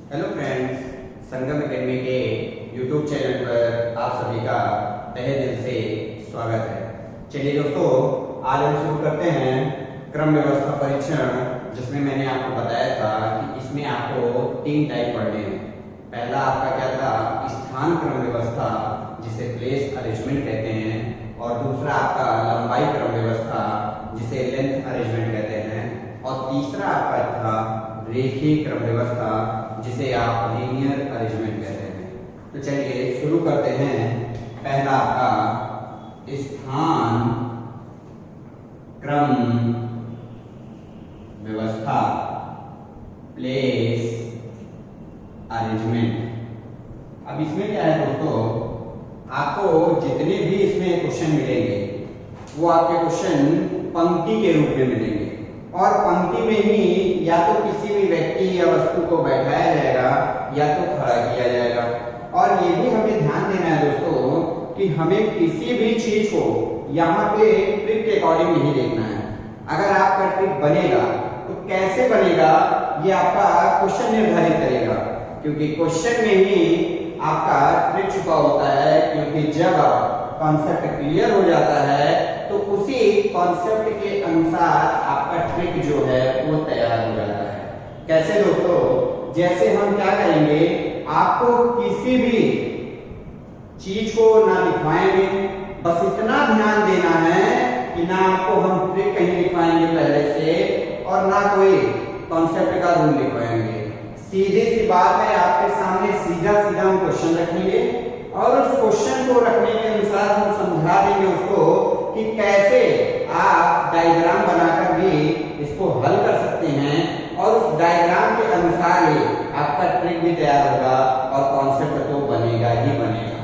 Hello friends, संगम academy के YouTube channel पर आप सभी का तहे दिल से स्वागत है। चलिए दोस्तों, आज हम शुरू करते हैं क्रम व्यवस्था परीक्षण, जिसमें मैंने आपको बताया था कि इसमें आपको 3 टाइप पढ़ने हैं। पहला आपका क्या था, स्थान क्रम व्यवस्था, जिसे प्लेस अरेंजमेंट कहते हैं, और दूसरा आपका लंबाई क्रम व्यवस्था, जिसे लेंथ अरेंजमेंट कहते हैं, और तीसरा आपका था रेखीय क्रम व्यवस्था, जिसे आप लीनियर अरेंजमेंट कहते हैं। तो चलिए शुरू करते हैं। पहला आपका स्थान क्रम व्यवस्था, प्लेस अरेंजमेंट। अब इसमें क्या है दोस्तों, आपको जितने भी इसमें क्वेश्चन मिलेंगे वो आपके क्वेश्चन पंक्ति के रूप में मिलेंगे, और पंक्ति में ही या तो किसी भी व्यक्ति या वस्तु को बैठाया जाएगा या तो खड़ा किया जाएगा। और ये भी हमें ध्यान देना है दोस्तों कि हमें किसी भी चीज को यहाँ पे ट्रिक के अकॉर्डिंग नहीं देखना है। अगर आपका ट्रिक बनेगा तो कैसे बनेगा, ये आपका क्वेश्चन निर्धारित करेगा, क्योंकि क्वेश्चन में ही आपका ट्रिक छुपा होता है। क्योंकि जब कॉन्सेप्ट क्लियर हो जाता है तो उसी कॉन्सेप्ट के अनुसार आपका ट्रिक जो है वो तैयार हो जाता है। कैसे दोस्तों, जैसे हम क्या करेंगे, आपको किसी भी चीज को ना लिखवाएंगे, बस इतना ध्यान देना है कि ना आपको हम ट्रिक कहीं लिखवाएंगे पहले से, और ना कोई कॉन्सेप्ट का रूल लिखवाएंगे। सीधी सी बात है, आपके सामने सीधा सीधा हम क्वेश्चन रखेंगे, और उस क्वेश्चन को रखने के अनुसार हम समझा देंगे उसको कि कैसे आप डायग्राम बनाकर भी इसको हल कर सकते हैं, और उस डायग्राम के अनुसार ही आपका ट्रिक भी तैयार होगा और कॉन्सेप्ट तो बनेगा ही बनेगा।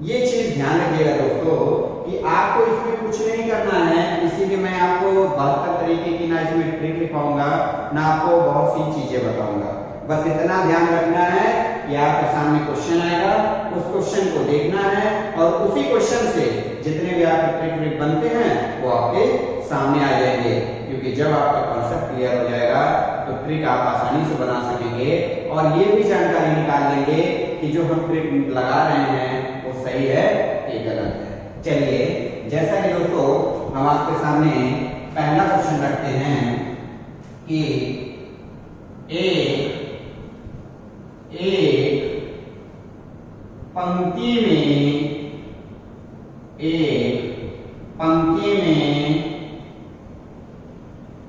ये चीज ध्यान रखिएगा दोस्तों कि आपको इसमें कुछ नहीं करना है, इसीलिए मैं आपको 72 तरीके की ना इसमें ट्रिक लिखवाऊंगा, ना आपको बहुत सी चीजें बताऊंगा। बस इतना ध्यान रखना है कि आपके सामने क्वेश्चन आएगा, उस क्वेश्चन को देखना है, और उसी क्वेश्चन से जितने भी आपके ट्रिक बनते हैं वो आपके सामने आ जाएंगे। क्योंकि जब आपका कॉन्सेप्ट क्लियर हो जाएगा तो ट्रिक आप आसानी से बना सकेंगे, और ये भी जानकारी निकाल लेंगे कि जो हम ट्रिक लगा रहे हैं वो सही है कि गलत है। चलिए, जैसा कि दोस्तों हम आपके सामने पहला क्वेश्चन रखते हैं कि एक पंक्ति में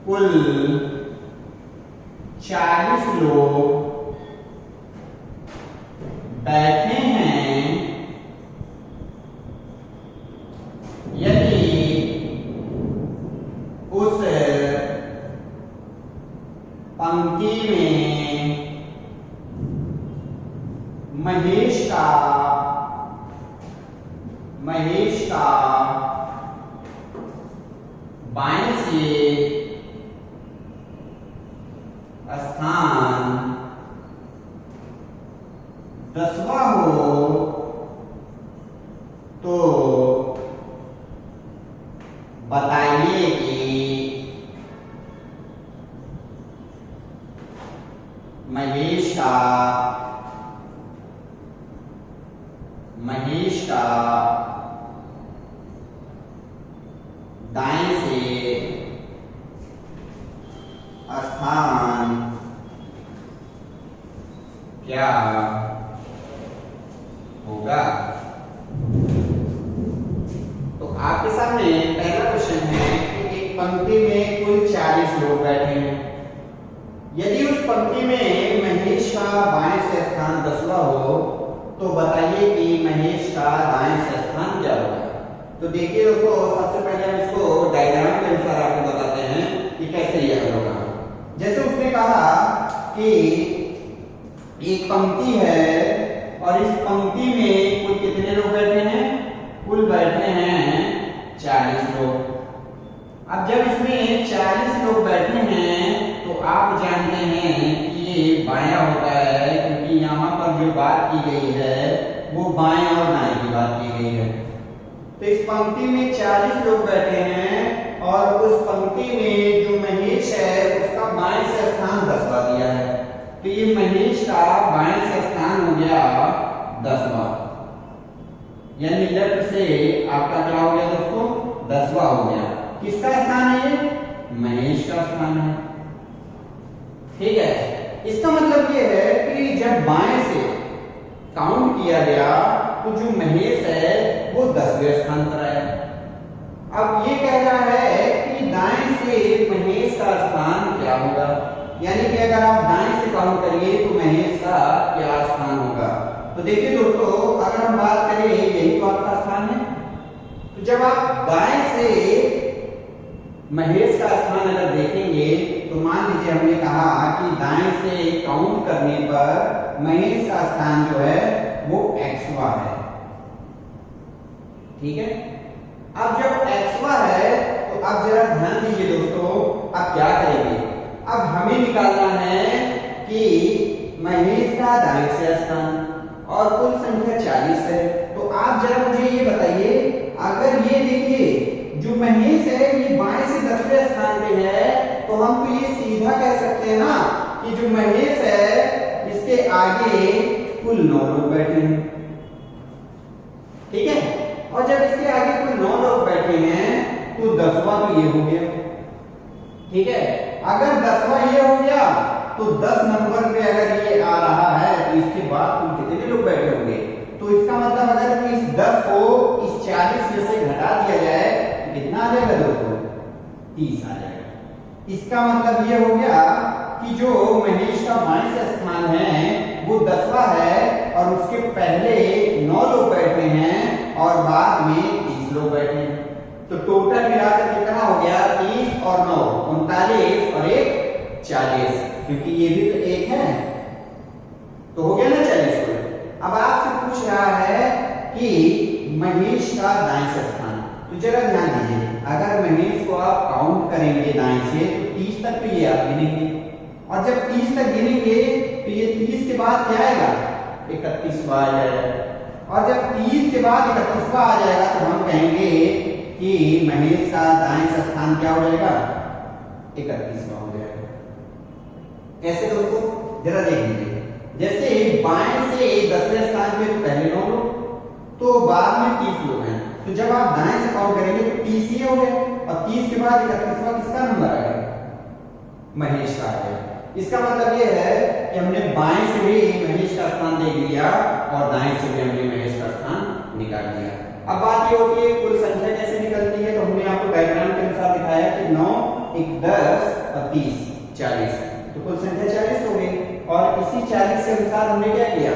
कुल 40 लोग बैठे हैं। यदि उस पंक्ति में महेश का बाएं से स्थान 10वां हो तो बताइए कि महेश का दाएं से स्थान क्या होगा। तो आपके सामने पहला क्वेश्चन है कि एक पंक्ति में कुल 40 लोग बैठे हैं। यदि उस पंक्ति में महेश का बाएं से स्थान 10वां हो तो बताइए कि महेश का दाएं से स्थान क्या होगा। तो देखिए दोस्तों, सबसे पहले हम इसको डायग्राम के अनुसार आपको बताते हैं कि कैसे यह होगा। जैसे उसने कहा कि एक पंक्ति है और इस पंक्ति में कुल कितने लोग बैठे हैं, कुल बैठे हैं 40 लोग। अब जब इसमें 40 लोग बैठे हैं तो आप जानते हैं कि ये बायां होता है, क्योंकि यहाँ पर जो बात की गई है वो बाएं और दाएं की बात की गई है। तो इस पंक्ति में 40 लोग बैठे हैं, और उस पंक्ति में जो महेश है उसका बाएं से स्थान 10वां दिया है। तो ये महेश का हो गया 10वां, यानी लेफ्ट से आपका क्या हो गया दोस्तों 10वां हो गया। किसका स्थान है ये? महेश का स्थान है। ठीक है, इसका मतलब ये है कि जब बाएं से काउंट किया गया तो जो महेश है वो 10वें स्थान पर आया। अब ये कह रहा है कि दाएं से महेश का स्थान क्या होगा, यानी कि अगर आप दाएं से काउंट करिए तो महेश का क्या स्थान होगा। तो देखिए दोस्तों, अगर हम बात करें यही तो आपका स्थान है, तो जब आप दाएं से महेश का स्थान अगर देखेंगे तो मान लीजिए हमने कहा कि दाएं से काउंट करने पर महेश का स्थान जो है वो xवां है। ठीक है, अब जब xवां है तो अब जरा ध्यान दीजिए दोस्तों, अब क्या करेंगे, अब हमें निकालना है कि महेश का दाएं से स्थान और कुल संख्या 40 है। तो आप जरा मुझे ये बताइए, अगर ये देखिए जो महेश है ये बाएं से 10वें स्थान पे है, तो हम तो ये सीधा कह सकते हैं ना कि जो महेश है इसके आगे कुल 9 लोग बैठे हैं। ठीक है, और जब इसके आगे कुल 9 लोग बैठे हैं तो 10वां तो ये हो गया। ठीक है, अगर 10वां ये हो गया तो 10 नंबर पे अगर ये आ रहा है तो इसके बाद कुल कितने लोग बैठे होंगे। तो इसका मतलब अगर इस 10 को इस 40 में से घटा दिया जाए तो कितना आ जाएगा दोस्तों, 30 आ जाएगा। इसका मतलब ये हो गया कि जो महेश का बाएं से स्थान है वो 10वां है और उसके पहले 9 लोग बैठे हैं और बाद में 30 लोग बैठे हैं। तो टोटल मिलाकर कितना हो गया, 30 और 9 39 और 1 40, क्योंकि ये भी तो एक है तो हो गया ना 40। अब आपसे पूछ रहा है कि महेश का दाएं से स्थान, तो जरा ध्यान दीजिए, अगर महेश को आप काउंट करेंगे दाएं से तो 30 तक तो ये आप गिनेंगे, और जब 30 तक गिनेंगे तो ये 30 के बाद क्या आएगा, 31वां आ जाएगा, और जब 30 के बाद 31वां आ जाएगा तो हम कहेंगे कि महेश का दाएं से स्थान क्या हो जाएगा, 31वां हो जाएगा। ऐसे दोस्तों जरा देख लीजिए, जैसे बाएं से 10वें स्थान पे तो पहले 9 लोग, तो बाद में 30 लोग हैं, तो जब आप दाएं से काउंट करेंगे तो 30 ही हो गए, और 30 के बाद 31वां किसका नंबर आ गया, महेश का आ गया। इसका मतलब ये है कि हमने बाएं से भी महेश का स्थान देख लिया और दाएं से भी हमने महेश का स्थान निकाल लिया। अब बात ये होती है कुल संख्या कैसे निकलती है, तो हमने आपको डायग्राम के अनुसार दिखाया कि 9 1 10 और 30 40, तो कुल संख्या 40 हो गई, और इसी 40 के अनुसार हमने क्या किया,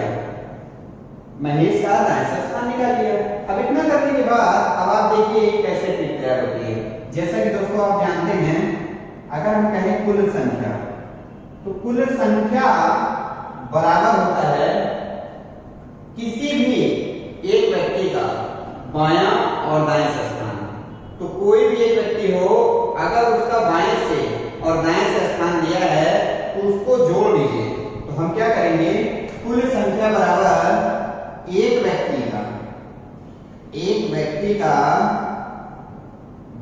महेश का दाएं से स्थान निकाल लिया। अब इतना करने के बाद अब आप देखिए कैसे ट्रिक तैयार होती है। जैसा कि दोस्तों आप जानते हैं, अगर हम कहें कुल संख्या, तो कुल संख्या बराबर होता है किसी भी एक व्यक्ति का बायां और दाएं से स्थान। तो कोई भी एक व्यक्ति हो, अगर उसका बाएं से और दाएं से स्थान दिया है तो उसको जोड़ लीजिए, तो हम क्या करेंगे, कुल संख्या बराबर एक व्यक्ति का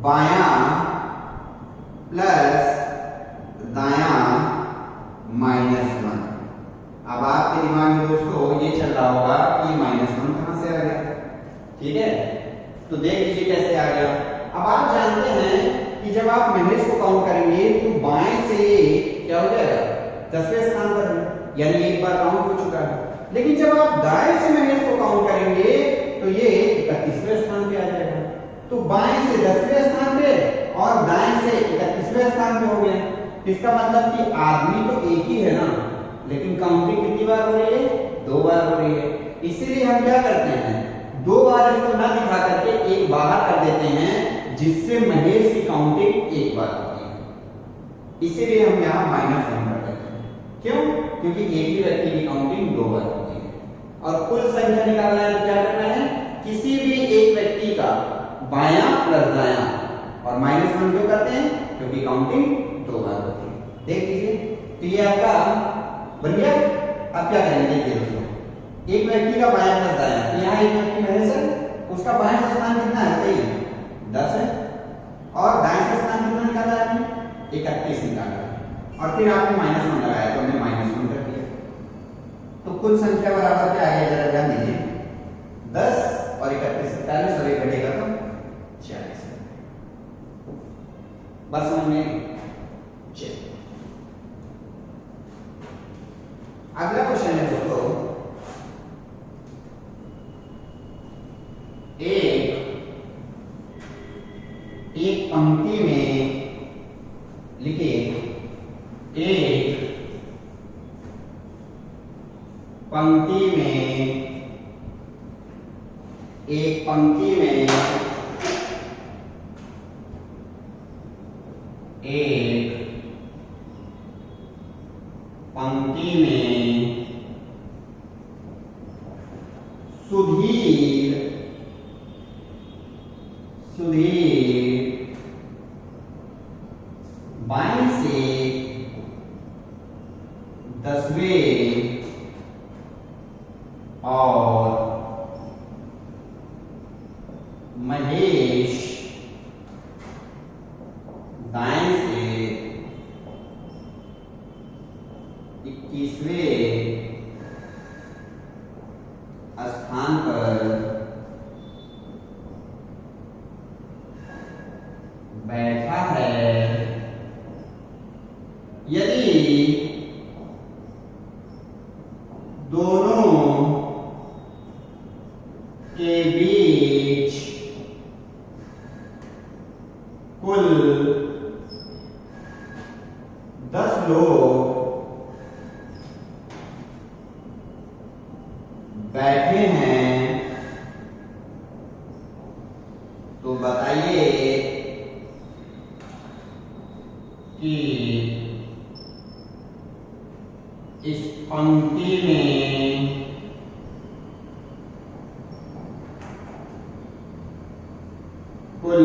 बायां प्लस दायां -1। अब आपके दिमाग में दोस्तों ये चल रहा होगा कि -1 कहां से आ गया। ठीक है, तो देख लीजिए कैसे आ गया। अब आप जानते हैं कि जब आप महेश को काउंट करेंगे तो बाएं से क्या हो जाएगा, 10वें स्थान पर है, यानी एक बार काउंट हो चुका है। लेकिन जब आप दाएं से महेश को काउंट करेंगे तो ये 31वें स्थान पे आ जाएगा। तो बाएं से 10वें स्थान पे और दाएं से 31वें स्थान पे हो गया। इसका मतलब कि आदमी तो एक ही है ना, लेकिन काउंटिंग कितनी बार हो रही है, 2 बार हो रही है। इसीलिए हम क्या करते हैं, 2 बार इसको ना दिखा करके एक बाहर कर देते हैं, जिससे महेश की काउंटिंग एक बार होती है। इसीलिए हम यहाँ -1 कर देते हैं। क्यों? क्योंकि एक ही व्यक्ति की काउंटिंग 2 बार होती है। और कुल संख्या निकालना है तो क्या करना है, किसी भी एक व्यक्ति का बायां प्लस दायां, और -1 क्यों करते हैं, क्योंकि काउंटिंग 2 बार होती है। देख लीजिए, तो ये आपका बन गया। अब क्या करेंगे, देखिए दोस्तों, एक व्यक्ति का बायां प्लस दायां, यहाँ एक व्यक्ति महेश है, उसका बायां का स्थान कितना है, बताइए, 10 है, और दाएं का स्थान कितना निकाला है आपने, 31 निकाला है, और फिर आपने -1 लगाया तो हमने -1 कर दिया। तो कुल कुल संख्या बराबर क्या आ गया, जरा ध्यान दीजिए। 10 और 31 47 और 1 घटेगा तो 40। बस समझ में। चलिए अगला क्वेश्चन है दोस्तों, एक पंक्ति में लिखिए, एक पंक्ति में, एक पंक्ति में एक पंक्ति में सुधीर बाईं से 10वें और महेश दाएं से 21वें स्थान पर बैठा है। यदि दोनों के बीच कुल 10 लोग बैठे हैं, तो बताइए कि इस पंक्ति में कुल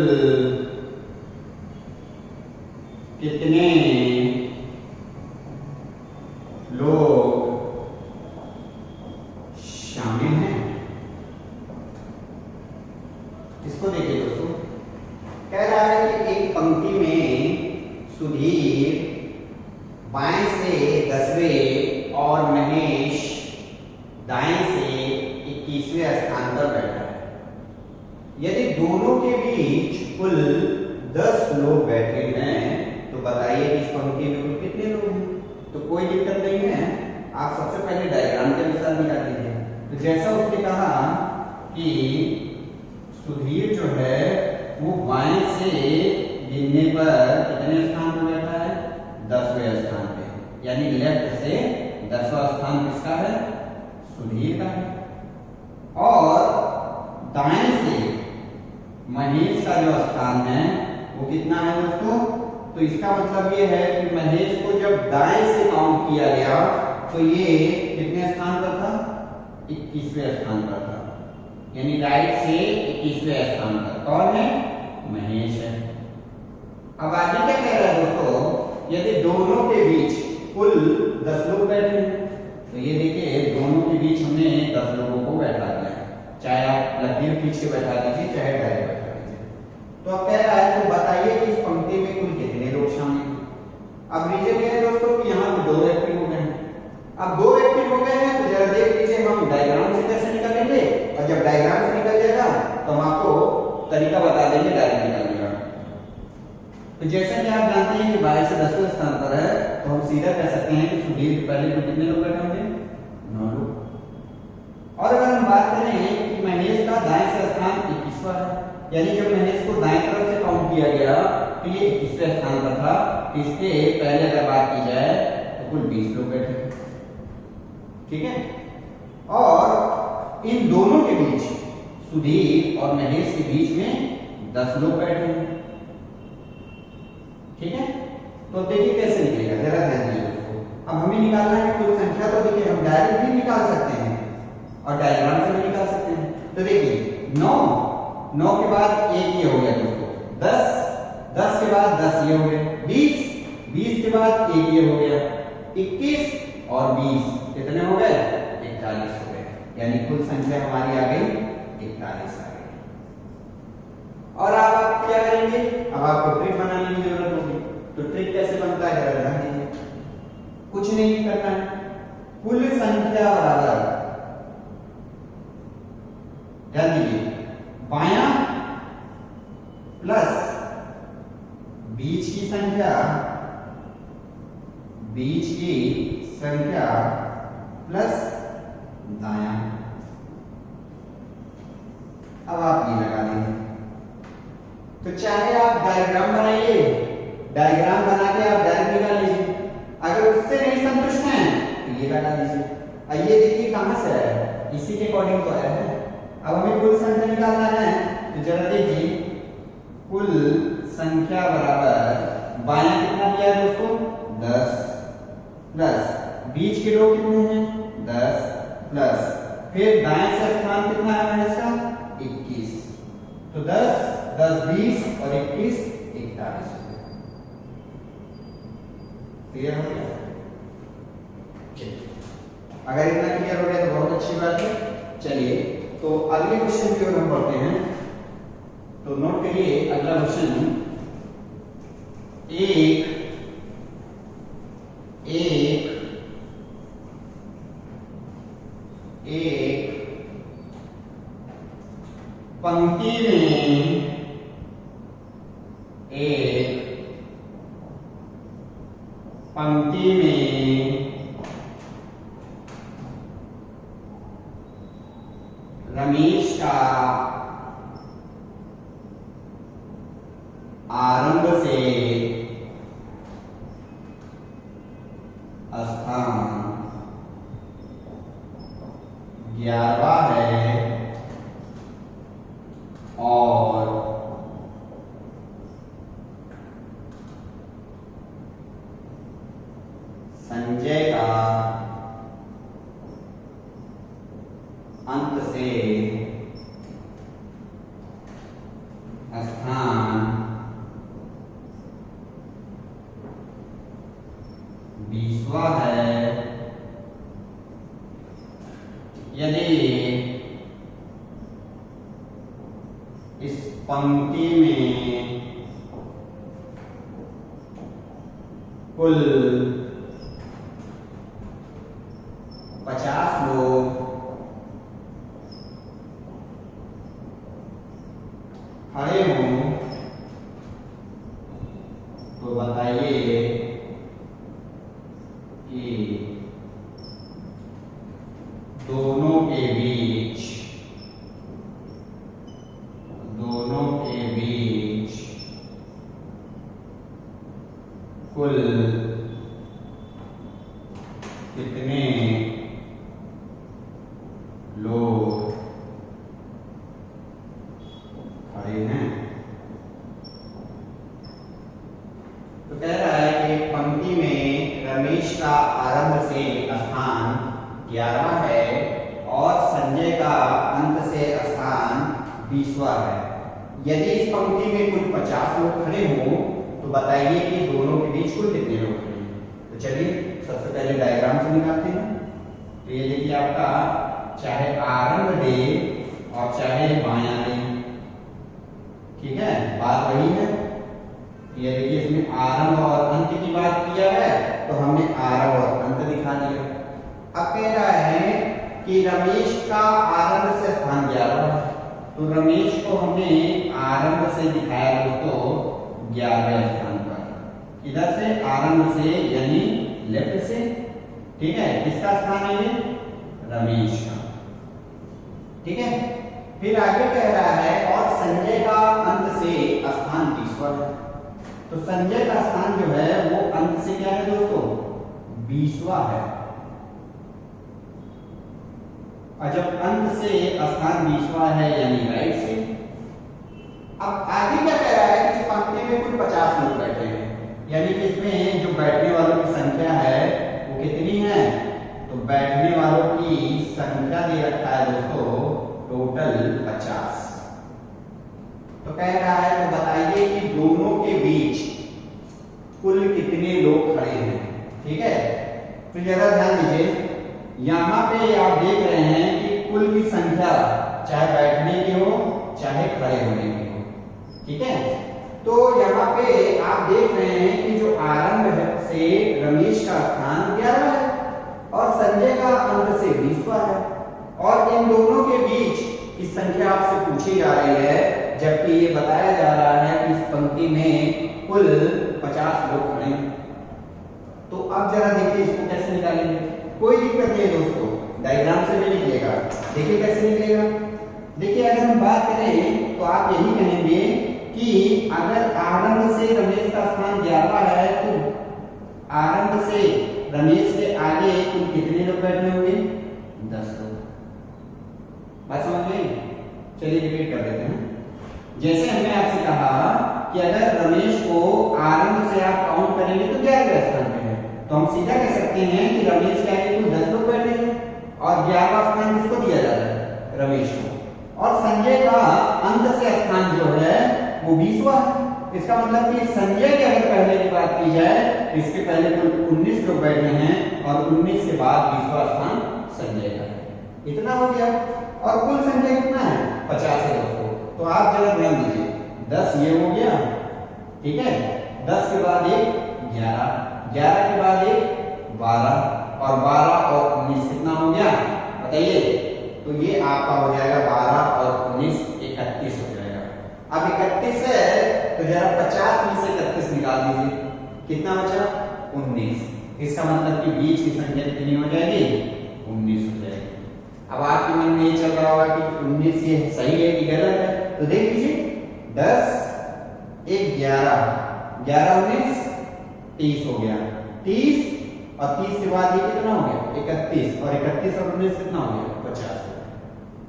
कितने लोग शामिल हैं। इसको देखिए दोस्तों, कह रहा है कि एक पंक्ति में सुधीर बाएं से 10वें और महेश दाएं से 21वें स्थान पर बैठा है। यदि दोनों के बीच कुल 10 लोग बैठे हैं, तो बताइए कि इस पंक्ति में कुल कितने लोग हैं। तो कोई दिक्कत नहीं है, आप सबसे पहले डायग्राम के अनुसार निकाल लीजिए। तो जैसा उसने कहा कि सुधीर जो है वो बाएं से गिनने पर कितने स्थान पर बैठा है, 10वें स्थान पे, यानी लेफ्ट से 10वां स्थान किसका है, सुधीर का है। और दाएं से महेश का जो स्थान है वो कितना है दोस्तों। तो इसका मतलब ये है कि महेश को जब दाएं से काउंट किया गया तो ये कितने स्थान पर था, 21वें स्थान पर था, यानी राइट से 21वें स्थान पर कौन है, महेश है। अब आगे क्या कह रहा है दोस्तों, यदि दोनों के बीच कुल 10 लोग बैठे हैं, तो ये देखिए दोनों के बीच हमने 10 लोगों को बैठा दिया, चाहे आप लकीर खींच के बैठा दीजिए चाहे डायरेक्ट बैठा दीजिए। तो अब कह रहा है तो बताइए कि इस पंक्ति में कुल कितने लोग शामिल हैं। अब रीजन ये है दोस्तों कि यहाँ पे 2 व्यक्ति हो गए हैं। अब 2 व्यक्ति हो गए हैं तो जरा देख लीजिए हम डायग्राम से कैसे निकालेंगे, और जब डायग्राम से निकल जाएगा तो हम आपको तरीका बता देंगे डायरेक्ट निकालने का। तो जैसा कि आप जानते हैं कि 22 से 10वें स्थान पर है, तो हम सीधा कह सकते हैं कि सुधीर के पहले में कितने लोग बैठे होंगे, 9 लोग। और अगर हम बात करें कि महेश का दाएं से स्थान 21वां है, यानी जब महेश को दाएं तरफ से काउंट किया गया तो ये 21वें स्थान पर था। इसके पहले अगर बात की जाए तो कुल 20 लोग बैठे, ठीक है। और इन दोनों के बीच सुधीर और महेश के बीच में 10 लोग बैठे हैं, ठीक है। तो देखिए कैसे निकलेगा, जरा ध्यान दीजिए दोस्तों। अब हमें निकालना है कुल संख्या, तो देखिए हम डायरेक्ट भी निकाल सकते हैं और डायग्राम से भी निकाल सकते हैं। तो देखिए 9 के बाद एक ये हो गया दोस्तों, 10 के बाद 10 ये हो गए, 20 के बाद एक ये हो गया, 21 और 20 कितने हो गए, 41 हो गए, यानी कुल संख्या हमारी आ गई 41 आ गई। और अब आप क्या करेंगे, अब आपको ट्रिक बनाने की जरूरत होगी। तो ट्रिक कैसे बनता है, जरा ध्यान दीजिए। कुछ नहीं करना है, कुल संख्या बराबर, ध्यान दीजिए, बायां प्लस बीच की संख्या प्लस दायां। अब आप ये लगा देंगे। तो चाहे आप डायग्राम बनाइए, डायग्राम बना के आप डायरेक्ट निकाल लीजिए। अगर उससे नहीं संतुष्ट हैं तो ये लगा दीजिए। अब ये देखिए कहां से आया, इसी के अकॉर्डिंग तो आया है। अब हमें कुल संख्या निकालना है, तो जरा देखिए, कुल संख्या बराबर बायां कितना दिया है दोस्तों, 10 प्लस बीच के लोग कितने हैं, 10 प्लस फिर दाएं से स्थान कितना है इसका, 21। तो 10 10 20 और 21 41। क्लियर हो गया? अगर इतना क्लियर हो गया तो बहुत अच्छी बात है। चलिए तो अगले क्वेश्चन की ओर हम बढ़ते हैं। तो नोट करिए अगला क्वेश्चन, एक पंक्ति में रमेश का आरंभ से स्थान 11वां है और संजय का अंत से स्थान 20वां है। यदि इस पंक्ति में कुल 50 लोग खड़े हों तो बताइए कि दोनों के बीच कुल कितने लोग खड़े हैं। तो कह रहा है कि पंक्ति में रमेश का आरंभ से स्थान 11वां है और संजय का अंत से स्थान 20वां है। यदि इस पंक्ति में कुल 50 लोग खड़े हों तो बताइए कि दोनों के बीच कुल कितने लोग खड़े हैं। तो चलिए सबसे पहले डायग्राम से निकालते हैं। तो ये देखिए आपका चाहे आरंभ दे और चाहे बायां दे, ठीक है, बात वही है। ये देखिए इसमें आरंभ और अंत की बात किया है तो हमने आरंभ और अंत दिखा दिया। अब कह रहा है कि रमेश का आरंभ से स्थान 11 है, तो रमेश को हमने आरंभ से दिखाया दोस्तों 11वें स्थान पर। इधर से आरंभ से यानी लेफ्ट से, ठीक है, किसका स्थान है ये, रमेश का, ठीक है। फिर आगे कह रहा है और संजय का अंत से स्थान 20वां है। तो संजय का स्थान जो है वो अंत से क्या है दोस्तों, 20वां है। और जब अंत से स्थान 20वां है यानी राइट से। अब आगे क्या कह रहा है कि इस पंक्ति में कुल 50 लोग बैठे हैं, यानी कि इसमें जो बैठने वालों की संख्या है वो कितनी है, तो बैठने वालों की संख्या दे रखा है दोस्तों टोटल 50। तो कह रहा है तो बताइए कि दोनों के बीच कुल कितने लोग खड़े हैं, ठीक है। तो जरा ध्यान दीजिए, यहाँ पे आप देख रहे हैं कि कुल की संख्या चाहे बैठने की हो चाहे खड़े होने की हो, ठीक है। तो यहाँ पे आप देख रहे हैं कि जो आरंभ से रमेश का स्थान 11 है और संजय इन दोनों के बीच की संख्या आपसे पूछी जा रही है, जबकि ये बताया जा रहा है कि इस पंक्ति में कुल 50 लोग खड़े हैं। तो अब जरा देखिए इसको कैसे निकालेंगे। कोई दिक्कत नहीं है दोस्तों, डायग्राम से भी निकलेगा। देखिए कैसे निकलेगा। देखिए अगर हम बात करें तो आप यही कहेंगे कि अगर आरंभ से रमेश का स्थान 11 है तो आरंभ से रमेश के आगे कुल कितने लोग बैठे होंगे? 10 लोग। बात समझ गई? चलिए रिपीट कर देते हैं। जैसे हमने आपसे कहा कि अगर रमेश को आरंभ से आप काउंट करेंगे तो 11वें स्थान पे है, तो हम सीधा कह सकते हैं कि रमेश के आगे कुल 10 लोग बैठे हैं और 11वां स्थान किसको दिया जा रहा है? रमेश को। और संजय का अंत से स्थान जो है वो 20वां है। इसका मतलब कि संजय की अगर पहले की बात की जाए तो इसके पहले कुल 19 लोग बैठे हैं और 19 के बाद 20वां स्थान संजय का है। इतना हो गया। और कुल संख्या कितना है? 50 है दोस्तों। तो आप जरा ध्यान दीजिए, 10 ये हो गया, ठीक है, 10 के बाद एक 11, 11 के बाद एक 12 और 12 और 19 कितना हो गया बताइए? तो ये आपका हो जाएगा 12 और 19 31 हो जाएगा। अब 31 है तो जरा 50 में से 31 निकाल दीजिए, कितना बचा? 19। इसका मतलब कि बीच की संख्या कितनी हो जाएगी? 19 हो जाएगी। अब आपके मन में ये चल रहा होगा कि 19 ये सही है कि गलत है, तो देख लीजिए 10 1 11, 11 19 30 हो गया, 30 और 30 के बाद ये कितना हो गया? 31 और 31 और 19 कितना हो गया? 50।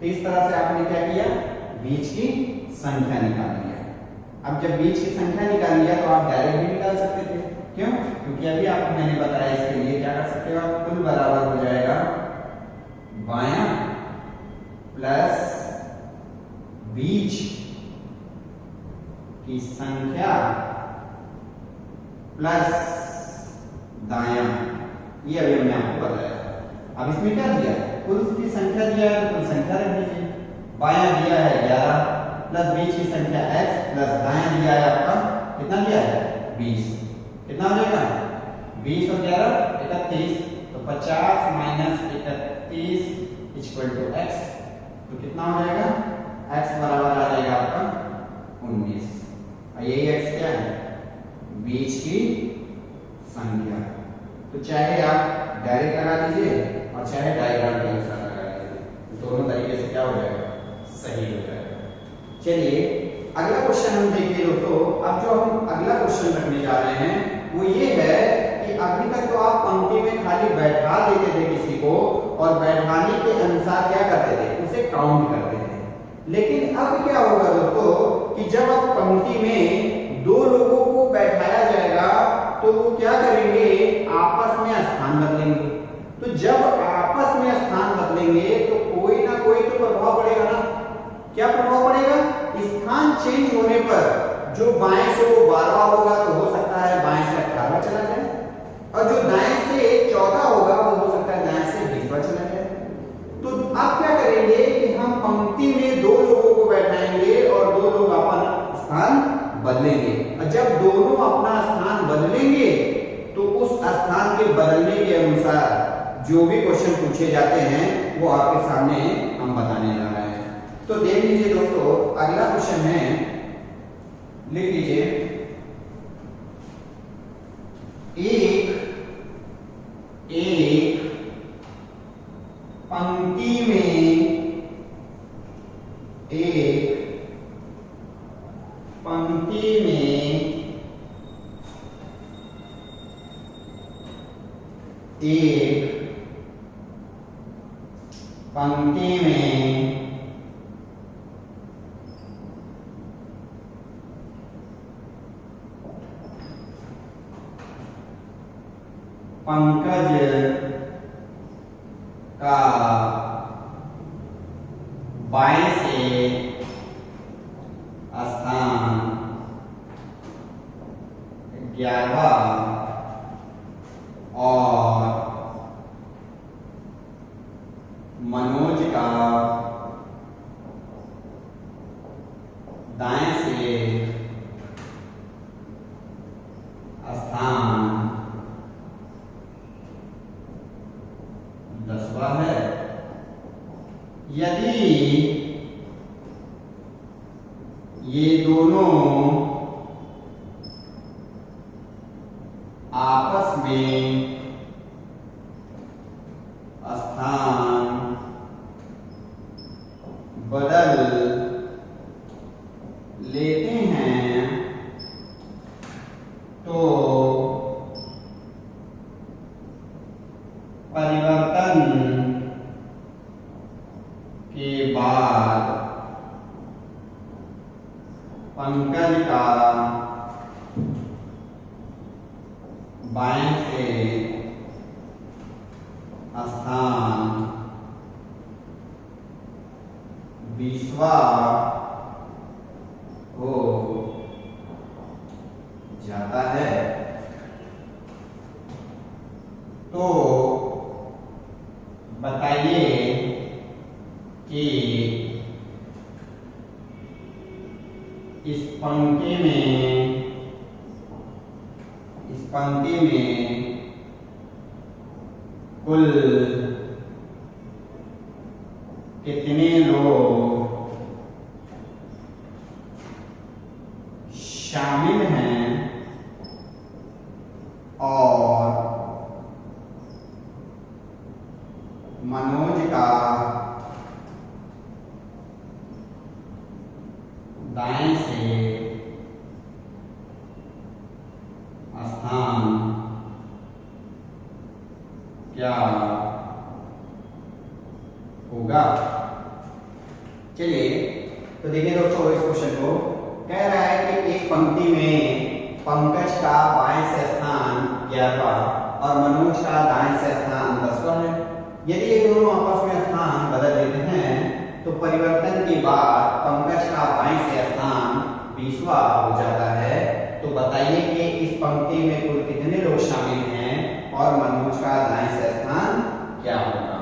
तो इस तरह से आपने क्या किया? बीच की संख्या निकाल लिया। अब जब बीच की संख्या निकाल लिया तो आप डायरेक्ट भी निकाल सकते थे। क्यों? क्योंकि अभी आपको मैंने बताया इसके लिए क्या कर सकते हो आप? कुल बराबर हो जाएगा बायां प्लस बीच की संख्या प्लस दायां। ये अभी हमने आपको बताया। अब इसमें क्या दिया? कुल की संख्या दिया है तो कुल संख्या रख दीजिए। बायां दिया है 11 प्लस बीच की संख्या x प्लस दायां दिया है आपका कितना दिया है? 20। कितना हो जाएगा? 20 और 11 31। तो 50 माइनस 31 इक्वल टू x। तो कितना हो जाएगा? x बराबर आ जाएगा आपका 19। और यही x क्या है? बीच की संख्या। तो चाहे आप डायरेक्ट लगा दीजिए और चाहे डायग्राम के अनुसार लगा दीजिए, दोनों तरीके से क्या हो जाएगा? सही हो जाएगा। चलिए अगला क्वेश्चन हम देखिए दोस्तों। अब जो हम अगला क्वेश्चन रखने जा रहे हैं वो ये है कि अभी तक तो आप पंक्ति में खाली बैठा देते थे किसी को और बैठाने के अनुसार क्या करते थे? उसे काउंट करते थे। लेकिन अब क्या होगा दोस्तों कि जब आप पंक्ति में 2 लोगों को बैठाया जाएगा तो वो क्या करेंगे? आपस में स्थान बदलेंगे। तो जब आपस में स्थान बदलेंगे तो कोई ना कोई तो प्रभाव पड़ेगा ना। क्या प्रभाव पड़ेगा? स्थान चेंज होने पर जो बाएं से वो 12 होगा तो हो सकता है बाएं से 18 चला जाए, और जो दाएं से 14 होगा वो हो सकता है दाएं से 20 चला जाए। तो आप क्या करेंगे कि हम पंक्ति में 2 लोगों को बैठाएंगे और 2 लोग अपना स्थान बदलेंगे। और जब दोनों अपना स्थान बदलेंगे तो उस स्थान के बदलने के अनुसार जो भी क्वेश्चन पूछे जाते हैं वो आपके सामने हम बताने जा रहे हैं। तो देख लीजिए दोस्तों, अगला क्वेश्चन है, लिख लीजिए, एक पंक्ति में पंकज का बाएं से स्थान 11वां और मनोज का दाएं से स्थान 10वां है, यदि ये दोनों आपस में स्थान बदल लेते हैं तो परिवर्तन के बाद पंकज का बाएं से स्थान 20वां हो जाता है। तो बताइए कि इस पंक्ति में कुल कितने लोग शामिल हैं और मनोज का दाएं से स्थान क्या होगा। चलिए तो देखिए दोस्तों, इस क्वेश्चन को कह रहा है कि एक पंक्ति में पंकज का बाएं से स्थान 11वां और मनोज का दाएं से स्थान 10वां है। यदि ये दोनों आपस में स्थान बदल देते हैं तो परिवर्तन के बाद पंकज का बाएं से स्थान 20वां हो जाता है। तो बताइए कि इस पंक्ति में कुल कितने लोग शामिल हैं और मनोज का दाएं से स्थान क्या होगा।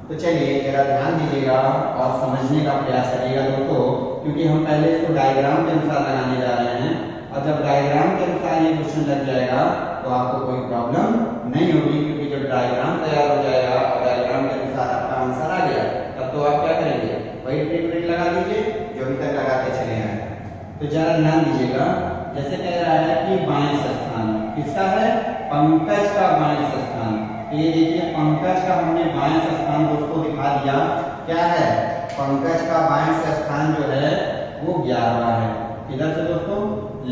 तो चलिए जरा ध्यान दीजिएगा और समझने का प्रयास करिएगा दोस्तों, क्योंकि हम पहले इसको डायग्राम के अनुसार लगाने जा रहे हैं और जब डायग्राम के अनुसार ये क्वेश्चन लग जाएगा तो आपको कोई प्रॉब्लम नहीं होगी, क्योंकि जब डायग्राम तैयार हो जाएगा और डायग्राम के अनुसार आपका आंसर आ गया तब तो आप क्या करेंगे, वही ट्रिक लगा दीजिए जो अभी तक लगाते चले आए। तो जरा ध्यान दीजिएगा, जैसे कह रहा है कि बाएं से स्थान किसका है, पंकज का बाएं से स्थान। ये देखिए पंकज का हमने बाएं से स्थान दोस्तों दिखा दिया, क्या है, पंकज का बाएं से स्थान जो है वो 11वां है। किधर से दोस्तों,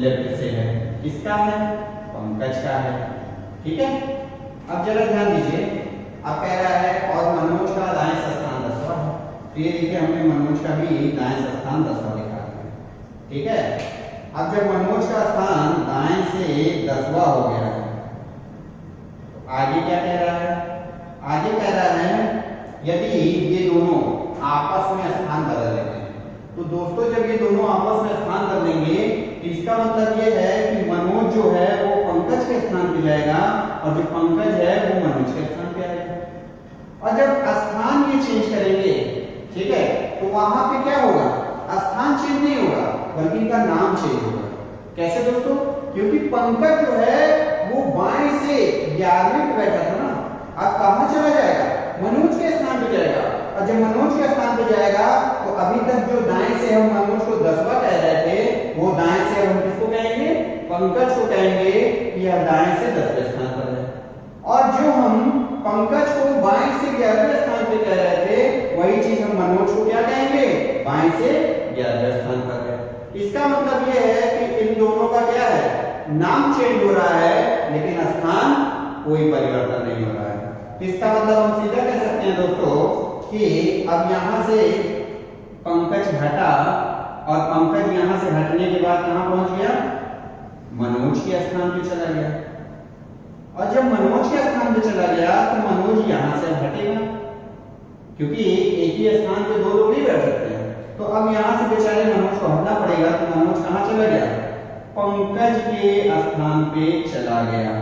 लेफ्ट से है। किसका है, पंकज का है। ठीक है, अब जरा ध्यान दीजिए, अब कह रहा है और मनोज का दाएं से स्थान 10वां है। तो ये देखिए हमने मनोज का भी दाएं से स्थान 10वां दिखा दिया। ठीक है, अब जब मनोज का स्थान दाएं से 10वां हो गया है तो आगे क्या कह रहा है, आगे कह रहा है यदि ये दोनों आपस में स्थान बदल लेते हैं। तो दोस्तों जब ये दोनों आपस में स्थान बदलेंगे तो इसका मतलब ये है कि मनोज जो है वो पंकज के स्थान पे जाएगा और जो पंकज है वो मनोज के स्थान पे आएगा। और जब स्थान ये चेंज करेंगे, ठीक है, तो वहां पे क्या होगा, स्थान चेंज नहीं होगा बल्कि इनका नाम चेंज होगा। कैसे दोस्तों, क्योंकि पंकज जो है वो बाएं से 11वें पे बैठा था ना, अब कहां चला जाएगा, मनोज के स्थान पे जाएगा। और जब मनोज के स्थान पे जाएगा तो अभी तक जो दाएं से हम मनोज को 10वां कह रहे थे वो दाएं से हम किसको कहेंगे, पंकज को कहेंगे कि यह दाएं से 10वें स्थान पर है। और जो हम पंकज को बाएं से 11वें स्थान पे कह रहे थे वही चीज हम मनोज को क्या कहेंगे, बाएं से 11वें स्थान पर है। इसका मतलब यह है कि इन दोनों का क्या है, नाम चेंज हो रहा है लेकिन स्थान कोई परिवर्तन नहीं हो रहा है। तो इसका मतलब हम सीधा कह सकते हैं दोस्तों कि अब यहां से पंकज हटा और पंकज यहां से हटने के बाद कहां पहुंच गया, मनोज के स्थान पे चला गया। और जब मनोज के स्थान पे चला गया तो मनोज यहां से हटेगा, क्योंकि एक ही स्थान पे दो लोग नहीं बैठ सकते हैं। तो अब यहां से बेचारे मनोज को हटना पड़ेगा। तो मनोज कहां चला गया, पंकज के स्थान पे चला गया।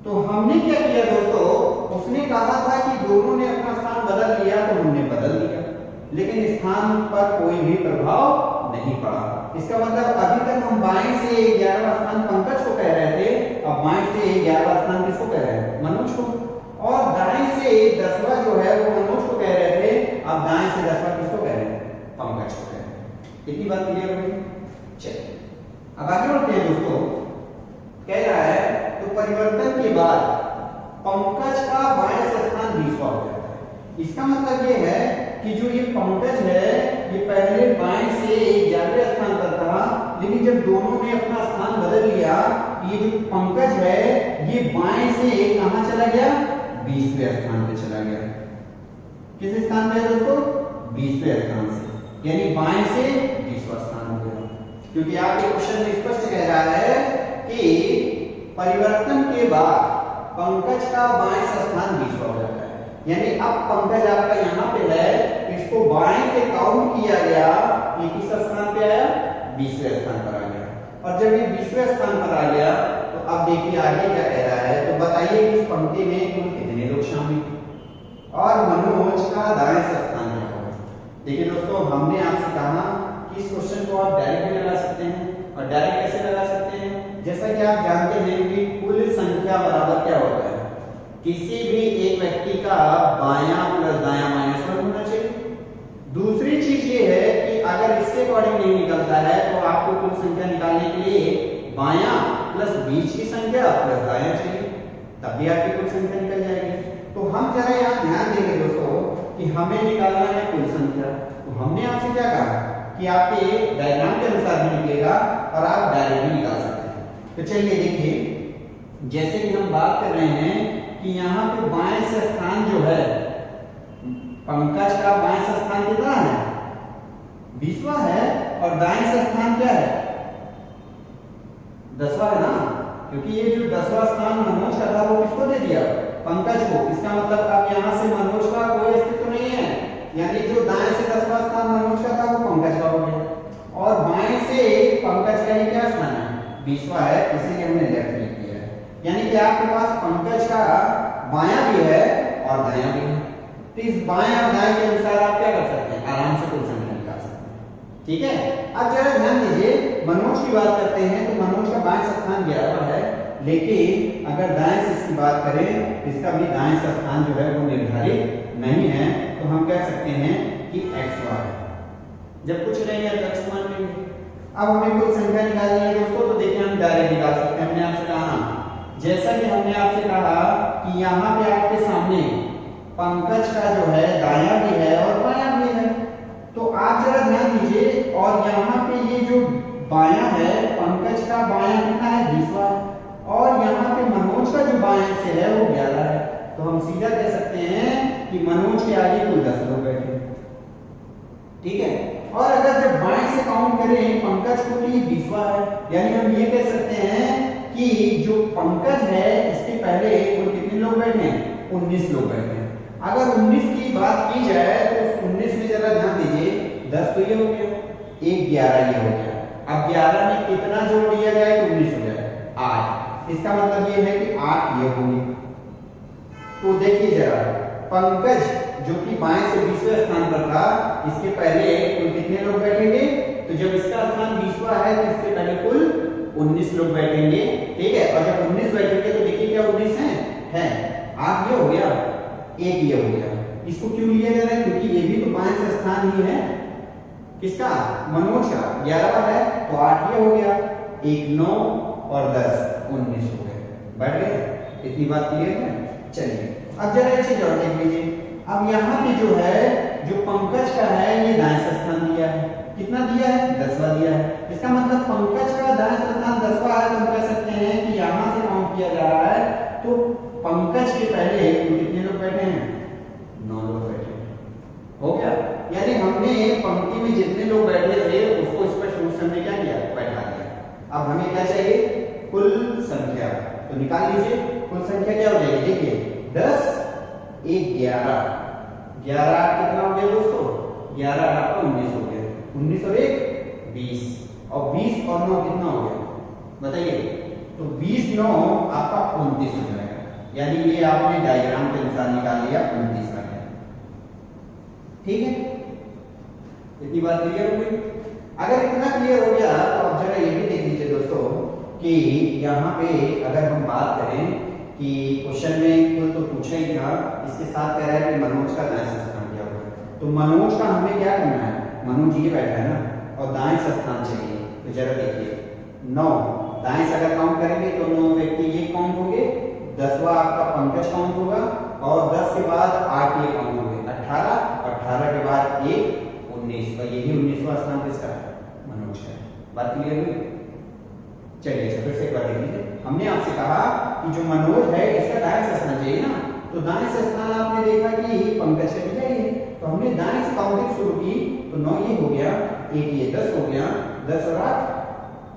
तो हमने क्या किया दोस्तों, उसने कहा था कि दोनों ने अपना स्थान बदल लिया तो हमने बदल लिया, लेकिन स्थान पर कोई भी प्रभाव नहीं पड़ा। इसका मतलब अभी तक हम बाएं से 11वां स्थान पंकज को कह रहे थे, अब बाएं से 11वां स्थान किसको कह रहे हैं, मनोज को। और दाएं से 10वां जो है वो मनोज को कह रहे थे, अब दाएं से 10वां किसको कह रहे हैं? पंकज को कह रहे हैं। इतनी बात क्लियर हो गई? चलिए अब आगे बढ़ते हैं दोस्तों। कह रहा है तो परिवर्तन के बाद पंकज का बाएं से स्थान 20वां हो जाता है। इसका मतलब ये है कि जो ये पंकज है ये पहले बाएं से 11वें स्थान पर था, लेकिन जब दोनों ने अपना स्थान बदल लिया, ये जो पंकज है ये बाएं से कहां चला गया? 20वें स्थान पे चला गया। किस स्थान पे दोस्तों? 20वें स्थान से, यानी बाएं से 20वां स्थान हो गया। क्योंकि आपके क्वेश्चन में स्पष्ट कह रहा है कि परिवर्तन के बाद पंकज का बाएं से स्थान 20वां हो जाता है, यानी अब पंकज आपका यहाँ पे है, इसको बाएं से काउंट किया गया, ये किस स्थान पे आया? 20वें स्थान पर आ गया। और जब ये 20वें स्थान पर आ गया तो अब देखिए आगे क्या कह रहा है। तो बताइए कि इस पंक्ति में कुल कितने लोग शामिल और मनोज का दाएं से स्थान क्या होगा? देखिए दोस्तों, हमने आपसे कहा कि इस क्वेश्चन को आप डायरेक्ट भी लगा सकते हैं, और डायरेक्ट कैसे लगा सकते हैं? जैसा कि आप जानते हैं कि कुल संख्या बराबर क्या होता है? किसी भी एक व्यक्ति का बायां प्लस दायां माइनस 1 होना चाहिए। दूसरी चीज ये है कि अगर इसके अकॉर्डिंग नहीं निकलता है तो आपको कुल संख्या निकालने के लिए बायां प्लस बीच की संख्या प्लस दायां चाहिए, तब भी आपकी कुल संख्या निकल जाएगी। तो हम जरा यहाँ ध्यान देंगे दोस्तों कि हमें निकालना है कुल संख्या। तो हमने आपसे क्या कहा कि आपके डायग्राम के अनुसार भी निकलेगा और आप डायरेक्ट भी निकाल सकते हैं। तो चलिए देखिए, जैसे कि हम बात कर रहे हैं कि यहाँ पे बाएं से स्थान जो है पंकज का बाएं से स्थान कितना है? 20वां है, और दाएं से स्थान क्या है? 10वां है ना, क्योंकि ये जो 10वां स्थान मनोज का था वो किसको दे दिया? पंकज को। इसका मतलब अब यहाँ से मनोज का कोई अस्तित्व नहीं है, यानी जो दाएं से 10वां स्थान मनोज का था वो पंकज का हो गया, और बाएं से पंकज का ही क्या स्थान है? 20वां है, इसीलिए हमने लेफ्ट लिख दिया है। यानी कि आपके पास पंकज का बायां भी है और दायां भी है। तो इस बाएं और दाएं के अनुसार आप क्या कर सकते हैं? आराम से कुल संख्या निकाल सकते हैं। ठीक है, अब जरा ध्यान दीजिए, मनोज की बात करते हैं तो मनोज का बाएं से स्थान 11वां है, लेकिन अगर दाएं से इसकी बात करें तो इसका भी दाएं से स्थान जो है वो निर्धारित नहीं है, तो हम कह सकते हैं कि x1 है। जब कुछ नहीं है तो x मान लेंगे। अब हमें कुल संख्या निकालनी है दोस्तों, तो देखिए हम डायरेक्ट निकाल सकते हैं। हमने आपसे कहा, जैसा कि हमने आपसे कहा कि यहाँ पे आपके सामने पंकज का जो है दायां भी है और बायां भी है, तो आप जरा ध्यान दीजिए, और यहाँ पे ये जो बायां है पंकज का बायां कितना है? 20वां, और यहाँ पे मनोज का जो बाएं से है वो 11 है। तो हम सीधा कह सकते हैं कि मनोज के आगे कुल 10 लोग बैठे। ठीक है, और अगर जब बाएं से काउंट करें पंकज को तो ये 20वां है, यानी हम ये कह सकते हैं कि जो पंकज है इसके पहले कुल कितने लोग बैठे हैं? 19 लोग बैठे हैं। अगर 19 की बात की जाए तो उस 19 में जरा ध्यान दीजिए, 10 तो ये हो गया, एक 11 ये हो गया। अब 11 में कितना जोड़ दिया जाए तो 19 हो जाए? 8। इसका मतलब ये है कि 8 ये होंगे। तो देखिए जरा, पंकज जो कि बाएं से 20वें स्थान पर था, इसके पहले कुल कितने लोग बैठेंगे? तो जब इसका स्थान 20वां है तो इसके पहले कुल 19 लोग बैठेंगे। ठीक है, और जब 19 बैठेंगे तो देखिए क्या 19 है? 8 ये हो गया, 1 ये हो गया। इसको क्यों लिया जा रहा है? क्योंकि ये भी तो बाएं से स्थान ही है, किसका? मनोज का। 11वां है तो 8 ये हो गया, 1 9 और 10 19 हो गए, बैठ गए। इतनी बात क्लियर है? चलिए अब जरा एक चीज और देख लीजिए। अब यहाँ पे जो है, जो पंकज का है ये दाएं से स्थान दिया है, कितना दिया है? 10वां दिया है। इसका मतलब पंकज का दाएं से स्थान 10वां है, तो हम कह सकते हैं कि यहाँ से काउंट किया जा रहा है तो पंकज के पहले कितने लोग बैठे हैं? 9 लोग बैठे हैं। हो गया, यानी हमने पंक्ति में जितने लोग बैठे थे उसको स्पष्ट रूप से हमने क्या किया? बैठा दिया। अब हमें क्या चाहिए? कुल संख्या। तो निकाल लीजिए, कुल संख्या क्या हो जाएगी? देखिए 10 1 11, 11 कितना हो गया दोस्तों? 11 आपका 19 हो गया, 19 और 1 20, और 20 और 9 कितना हो गया बताइए? तो 20 9 आपका 29 हो जाएगा, यानी ये आपने डायग्राम के अनुसार निकाल लिया, 29 आ गया। ठीक है, इतनी बात क्लियर हो गई? अगर इतना क्लियर हो गया तो अब जरा ये भी देख लीजिए दोस्तों कि यहाँ पे अगर हम बात करें कि क्वेश्चन में कुल तो पूछा ही था, इसके साथ कह रहा है कि मनोज का दाएं से स्थान क्या होगा। तो मनोज का हमें क्या करना है, मनोज ये बैठा है ना और दाएं से स्थान चाहिए। तो जरा देखिए 9 दाएं से अगर काउंट करेंगे तो 9 व्यक्ति ये काउंट होंगे, 10वां आपका पंकज काउंट होगा और 10 के बाद 8 ये काउंट होंगे, 18 और 18 के बाद 1 19 और यही 19वां स्थान किसका है, मनोज का है। बात क्लियर हुई? चलिए फिर से एक बार देख लीजिए। हमने आपसे कहा कि जो मनोज है इसका दाएं से स्थान चाहिए ना, तो दाएं से स्थान आपने देखा कि पंकज का दिया ही है, तो हमने दाएं से काउंटिंग शुरू की। तो 9 ये हो गया, 1 ये 10 हो गया, 10 और 8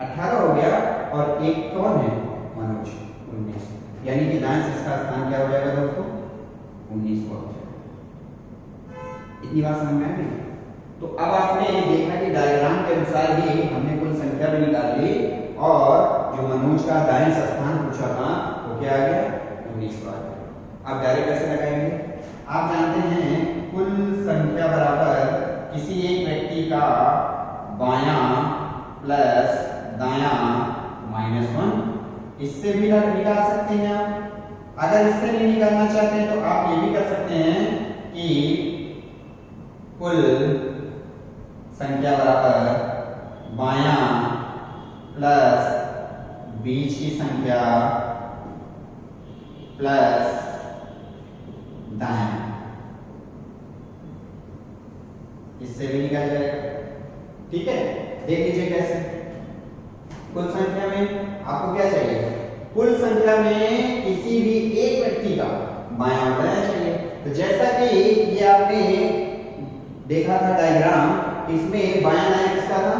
18 हो गया और एक कौन है, मनोज 19। यानी कि दाएं से इसका स्थान क्या हो जाएगा दोस्तों, 19 हो जाएगा। इतनी बात समझ में आ गई? तो अब आपने देखा कि डायग्राम के अनुसार ही हमने कुल संख्या भी निकाल ली और जो मनोज का दाएं से स्थान पूछा था वो क्या आ गया, 19 आ गया। अब डायरेक्ट कैसे लगाएंगे? आप जानते हैं कुल संख्या बराबर किसी एक व्यक्ति का बायां प्लस दायां -1। इससे भी निकाल सकते हैं आप। अगर इससे नहीं निकालना चाहते हैं तो आप ये भी कर सकते हैं कि कुल संख्या बराबर बायां प्लस बीच की संख्या प्लस दायां, इससे भी निकाल जाएगा। ठीक है, देख लीजिए कैसे। कुल संख्या में आपको क्या चाहिए, कुल संख्या में किसी भी एक व्यक्ति का बायां और दायां चाहिए। तो जैसा कि ये आपने देखा था डायग्राम, इसमें बायां दायां किसका था,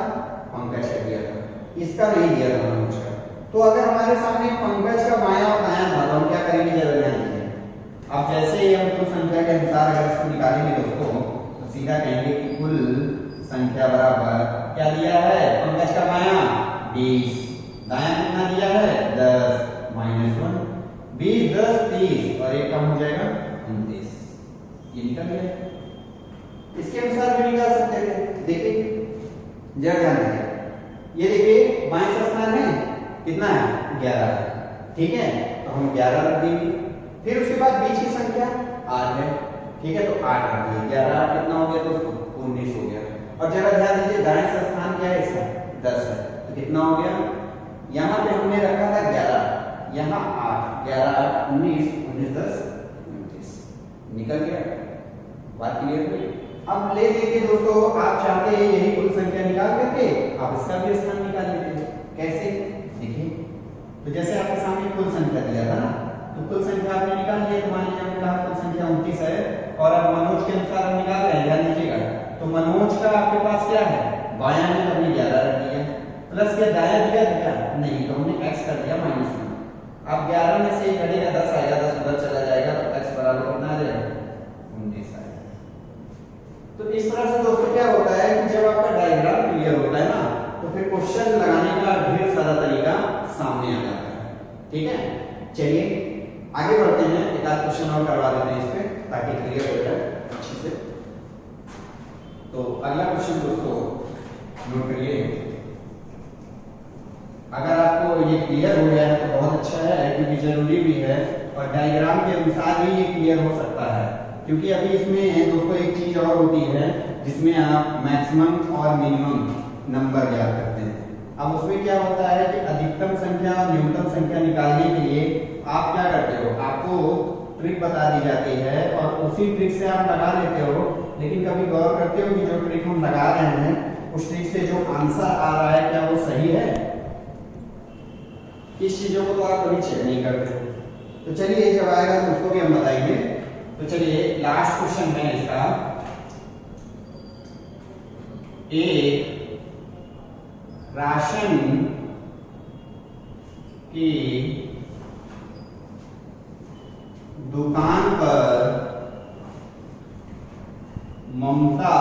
पंकज का दिया था, इसका नहीं दिया था मनोज का। तो अगर हमारे सामने पंकज का बायां और दायां था तो हम क्या करेंगे, जरा ध्यान दीजिए। अब जैसे ही हम कुल संख्या के अनुसार अगर इसको निकालेंगे दोस्तों तो सीधा कहेंगे कि कुल संख्या बराबर क्या दिया है, पंकज का बायां 20, दायां कितना दिया है 10 -1, 20 10 30 और एक कम हो जाएगा 29। ये निकल गया। इसके अनुसार भी निकाल सकते हैं। देखिए जरा ध्यान दीजिए, ये देखिए बाएं से स्थान है कितना है, 11। ठीक है, तो हम 11 रख देंगे। फिर उसके बाद बीच की संख्या 8 है। ठीक है, तो 8 रख दिए, 11 8 कितना हो गया दोस्तों, 19 हो गया। और जरा ध्यान दीजिए दाएं से स्थान क्या है इसका, 10 है, तो कितना हो गया, यहाँ पे हमने रखा था 11, यहाँ 8, 11 8 19, 19 10 29 निकल गया। बात क्लियर हुई? अब ले देखिए दोस्तों, आप चाहते हैं यही कुल संख्या निकाल करके आप इसका भी स्थान निकाल लेते हैं। कैसे देखिए, तो जैसे आपके सामने कुल संख्या दिया था ना, तो कुल संख्या आपने निकाल लिया। तो मान लीजिए हमने कहा कुल संख्या 29 है और अब मनोज के अनुसार हम निकाल रहे हैं, ध्यान दीजिएगा। तो मनोज का आपके पास क्या है, बायां में हमने 11 रख दिया, प्लस क्या दायां दिया था क्या, नहीं, तो हमने x कर दिया -1। अब 11 में से घटेगा 10 आएगा, 10 उधर चला जाएगा, तो x बराबर कितना आ जाएगा, 19 आएगा। तो इस तरह से दोस्तों क्या होता है कि जब आपका डायग्राम क्लियर होता है ना, तो फिर क्वेश्चन लगाने का ढेर सारा तरीका सामने आ जाता है। ठीक है, चलिए आगे बढ़ते हैं, एक आध क्वेश्चन और करवा देते हैं इस पे ताकि क्लियर हो जाए अच्छे से। तो अगला क्वेश्चन दोस्तों नोट करिए। अगर आपको ये क्लियर हो गया है तो बहुत अच्छा है, क्योंकि जरूरी भी है और डायग्राम के अनुसार ही ये क्लियर हो सकता है। क्योंकि अभी इसमें दोस्तों एक चीज और होती है जिसमें आप मैक्सिमम और मिनिमम नंबर याद करते हैं। अब उसमें क्या होता है कि अधिकतम संख्या और न्यूनतम संख्या निकालने के लिए आप क्या करते हो, आपको ट्रिक बता दी जाती है और उसी ट्रिक से आप लगा लेते हो। लेकिन कभी गौर करते हो कि जो ट्रिक हम लगा रहे हैं उस ट्रिक से जो आंसर आ रहा है क्या वो सही है? इस चीजों को तो आप कभी चेक नहीं करते। तो चलिए जब आएगा तो उसको भी हम बताएंगे। तो चलिए लास्ट क्वेश्चन है इसका, एक राशन की दुकान पर ममता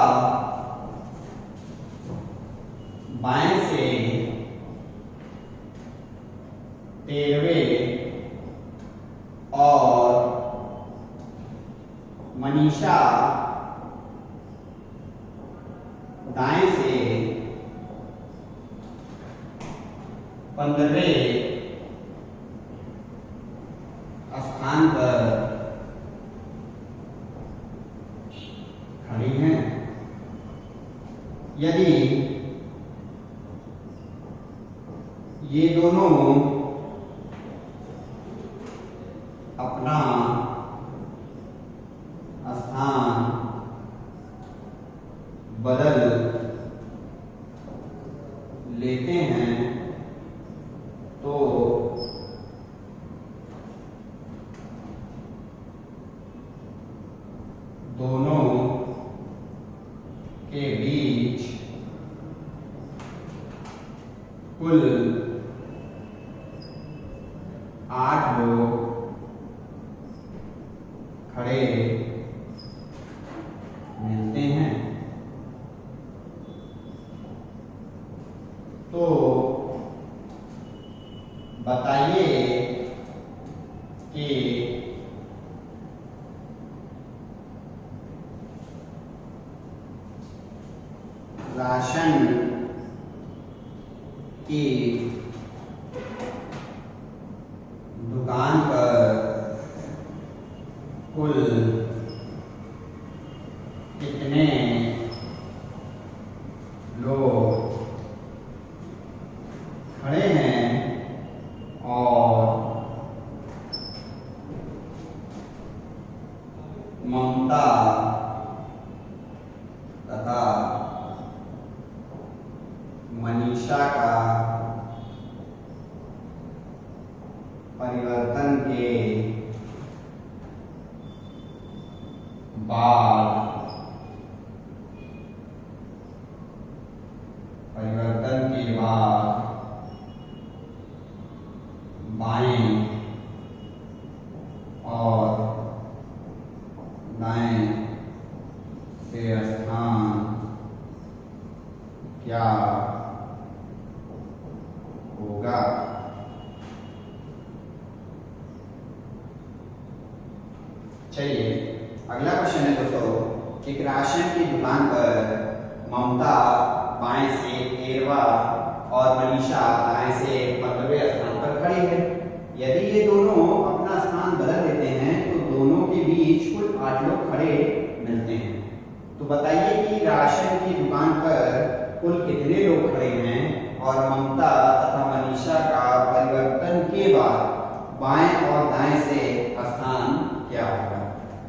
बाएं से 13वें और मनीषा दाएं से 15वें स्थान पर खड़ी हैं। यदि ये दोनों अपना स्थान बदल लेते हैं तो दोनों के बीच कुल 8 लोग खड़े मिलते हैं। तो बताइए कि राशन की दुकान पर कुल कितने लोग खड़े हैं और ममता तथा मनीषा का परिवर्तन के बाद बाएं और दाएं से स्थान क्या होगा? चलिए अगला क्वेश्चन है दोस्तों, एक राशन की दुकान पर ममता बाएं से 13वां और मनीषा दाएं से 15वें स्थान पर खड़ी है। यदि ये दोनों अपना स्थान बदल लेते हैं तो दोनों के बीच कुल 8 लोग खड़े मिलते हैं। तो बताइए कि राशन की दुकान पर कुल कितने लोग खड़े हैं और ममता तथा मनीषा का परिवर्तन के बाद बाएं और दाएं से स्थान क्या होगा?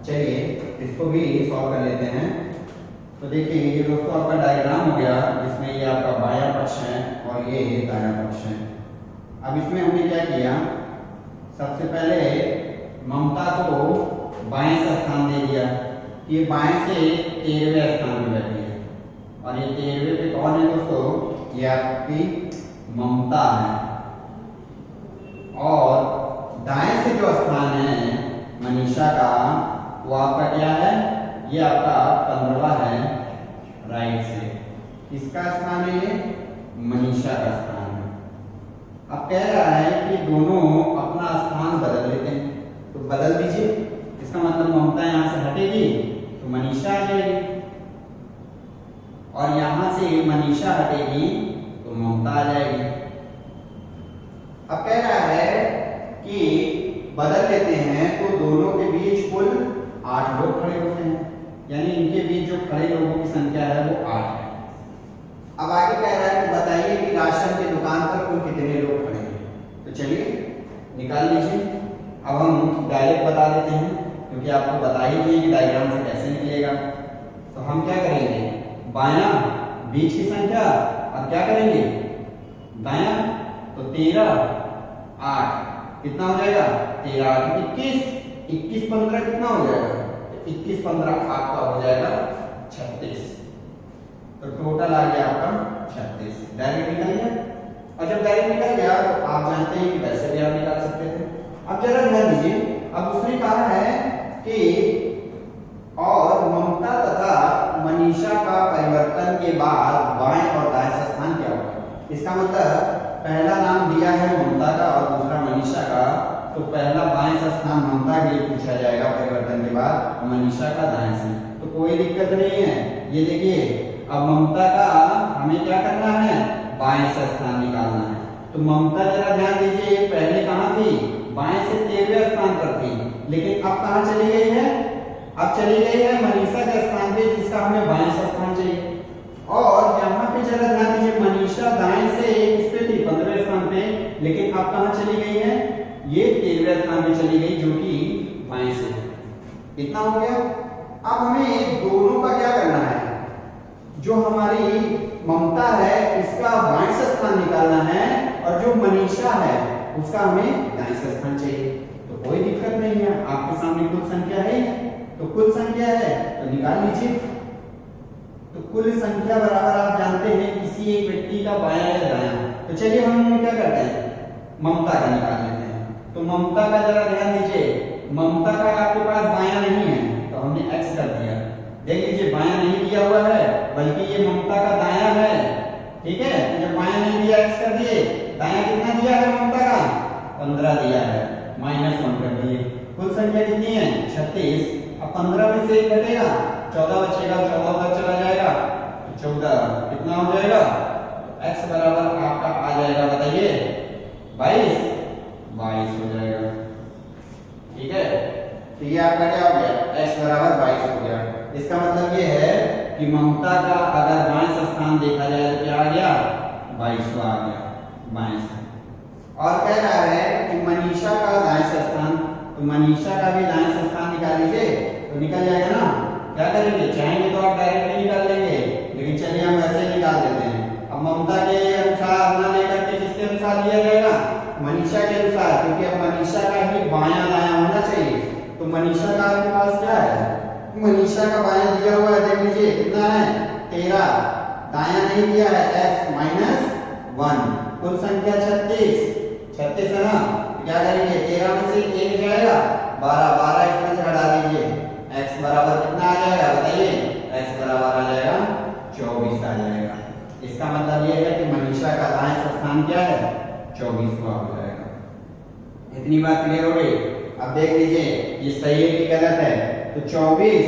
चलिए इसको भी सॉल्व कर लेते हैं। तो देखिए ये दोस्तों आपका डायग्राम हो गया, जिसमें ये आपका बायां पक्ष है और ये दायां पक्ष है। अब इसमें हमने क्या किया, सबसे पहले ममता को बाएं से स्थान दे दिया। ये बाएं से 13वें स्थान पे बैठी है और ये 13वें पे कौन है दोस्तों? ये आपकी ममता है। और दाएं से जो स्थान है मनीषा का, वो आपका क्या है? ये आपका 15वां है राइट से। किसका स्थान है? ये मनीषा का स्थान है। अब कह रहा है कि दोनों अपना स्थान बदल लेते हैं, तो बदल दीजिए। इसका मतलब ममता यहां से हटेगी तो मनीषा आ जाएगी, और यहां से मनीषा हटेगी तो ममता आ जाएगी। अब कह रहा है कि बदल लेते हैं तो दोनों के बीच कुल 8 लोग खड़े होते हैं, यानी इनके बीच जो खड़े लोगों की संख्या है वो 8 है। अब आगे कह रहा है कि बताइए कि राशन की दुकान पर कुल कितने लोग खड़े हैं। तो चलिए निकाल लीजिए। अब हम डायरेक्ट बता देते हैं, क्योंकि आपको बता ही दिए कि डायग्राम से कैसे निकलेगा। तो हम क्या करेंगे, बायां बीच की संख्या, अब क्या करेंगे दायां, तो 13 8 कितना हो जाएगा? 13 8 21, 21 15 कितना हो जाएगा? 21 15 आपका हो जाएगा 36। तो टोटल आ गया आपका 36। डायरेक्ट निकल गया। और जब डायरेक्ट निकल गया तो आप जानते हैं कि वैसे भी आप निकाल सकते थे। अब जरा ध्यान दीजिए, अब उसने कहा है कि और ममता तथा मनीषा का परिवर्तन के बाद बाएं और दाएं से स्थान क्या होगा? इसका मतलब पहला नाम दिया है ममता का और दूसरा मनीषा का, तो पहला बाएं से स्थान ममता के लिए पूछा जाएगा परिवर्तन के बाद, और मनीषा का दाएं से। तो कोई दिक्कत नहीं है। ये देखिए अब ममता का हमें क्या करना है? बाएं से स्थान निकालना है। तो ममता जरा ध्यान दीजिए, पहले कहां थी? बाएं से 13वें स्थान पर थी, लेकिन अब कहां चली गई है? अब चली गई है मनीषा के स्थान पे, जिसका हमें बाएं से स्थान चाहिए। और यहाँ पे जरा ध्यान दीजिए, मनीषा दाएं से इस पे थी 15वें स्थान पे, लेकिन अब कहाँ चली गई है, ये 13वें स्थान पे चली गई, जो कि बाएं से है। कितना हो गया? अब हमें दोनों का क्या करना है, जो हमारी ममता है इसका बाएं से स्थान निकालना है, और जो मनीषा है उसका हमें दाएं से स्थान चाहिए। तो कोई दिक्कत नहीं है, आपके सामने कुल संख्या है, तो कुल संख्या है तो निकाल लीजिए। तो कुल संख्या बराबर आप जानते हैं किसी एक व्यक्ति का बायां या दायां। तो चलिए हम क्या करते हैं, ममता का निकाल लेते हैं। तो ममता का जरा ध्यान दीजिए, ममता का आपके पास बायां नहीं है तो हमने x कर दिया। देख लीजिए बायां नहीं दिया हुआ है, बल्कि ये ममता का दायां है, ठीक है। तो जब बायां नहीं दिया x कर दिए, दायां कितना दिया है ममता का, 15 दिया है, -1 कर दिए। कुल संख्या कितनी है, 36। अब 15 में से 1 घटेगा, 14 बचेगा, 14 उधर चला जाएगा, तो 14 कितना हो जाएगा, तो x बराबर आपका आ जाएगा, बताइए 22 हो जाएगा, ठीक है। तो ये आपका क्या हो गया, x बराबर 22 हो गया। इसका मतलब ये है कि ममता का अगर बाएं से स्थान देखा जाए तो क्या आ गया, 22 आ गया बाएं से। और कह रहा है कि मनीषा का दाएं से स्थान, तो मनीषा का भी दाएं से स्थान निकाल लीजिए, तो निकल जाएगा ना। क्या करेंगे, चाहेंगे तो आप डायरेक्टली निकाल लेंगे, लेकिन चलिए हम ऐसे निकाल देते हैं। अब ममता के अनुसार ना लेकर के किसके अनुसार लिया जाएगा, मनीषा के अनुसार, क्योंकि अब मनीषा का ही बायां दायां होना चाहिए। तो मनीषा का आपके पास क्या है, मनीषा का बायां दिया हुआ है, देख लीजिए कितना है, 13। दायां नहीं दिया है, x -1। कुल संख्या 36 है ना। क्या करेंगे, 13 में से 1 जाएगा, 12 इसमें से हटा दीजिए, x बराबर कितना आ जाएगा, बताइए, x बराबर आ जाएगा 24 आ जाएगा। इसका मतलब ये है कि मनीषा का दाएं से स्थान क्या है, 24वां हो जाएगा। इतनी बात क्लियर हो गई। अब देख लीजिए ये सही है कि गलत है, तो 24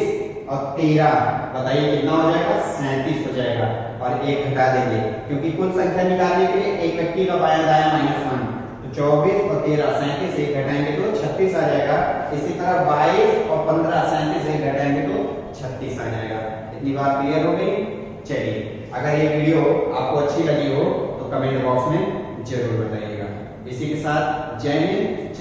और 13 बताइए कितना हो जाएगा, 37 हो जाएगा। और 1 घटा देंगे, क्योंकि कुल संख्या निकालने के लिए एक व्यक्ति का बायां दायां -1, तो 24 और 13 37, 1 घटाएंगे तो 36 आ जाएगा। इसी तरह 22 और 15 37, 1 घटाएंगे तो 36 आ जाएगा। इतनी बात क्लियर हो गई। चलिए, अगर ये वीडियो आपको अच्छी लगी हो तो कमेंट बॉक्स में जरूर बताइएगा। इसी के साथ जय हिंद।